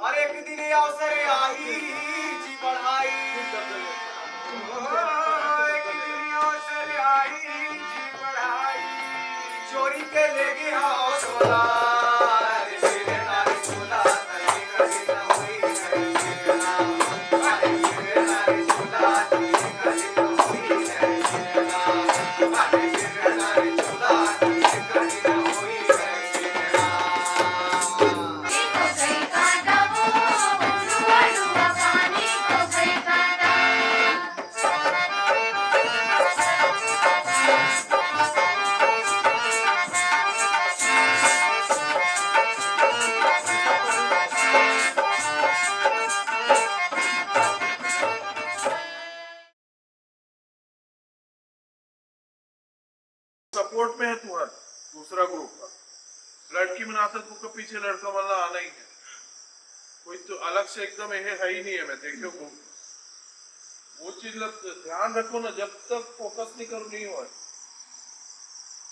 और एक दिन अवसर आई जी बढ़ाई, एक दिन अवसर आई जी बढ़ाई, चोरी के ले गया सोला सपोर्ट में है तुम्हारा दूसरा ग्रुप का। लड़की बनाता तो पीछे लड़का वाला आना ही है, कोई तो अलग से एकदम ये है ही नहीं है। मैं देखो वो चीज ध्यान रखो ना, जब तक फोकस नहीं करो नहीं हो।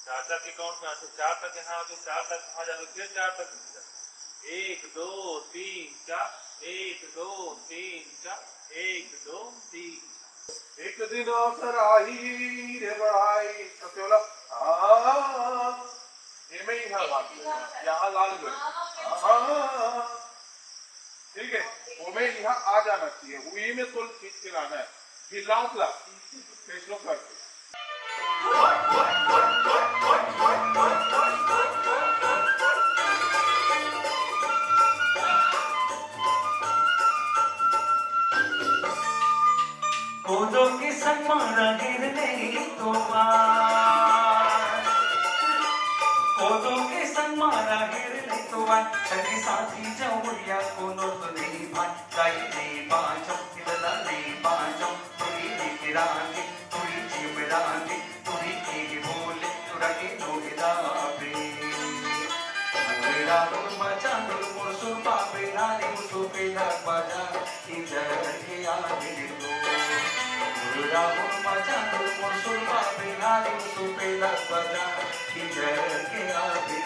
चार तक अकाउंट में आते, चार तक यहाँ आते, चार तक वहां जाते, फिर चार तक 1 2 3 4 1 2 3 4 1 2 3। एक दिन अवसर आई रे बढ़ाई तो बोला ये में ही यहाँ लाल गए, ठीक है। वो में यहाँ आ जाना चाहिए, वही में तो खींच के लाना है, फिर लाउट ला फेसलो करके। कोदो के सम्मान गिरने तो कोदो के सम्मान गिरने तो सखी साथी जौरिया कोनो तो नहीं भाई गाई नहीं बाजो किला नहीं बाजो तुरी निरांगे तुरी जीवरांगे तुरी के बोले तुरा के नोगिदाबे मेरा रो मचा रो मुसु बाबे नारी मुसु पे लग बजा इधर के आगे राहुल मचा मुसु बाबे नारी मुसु पे लग बजा इधर के आगे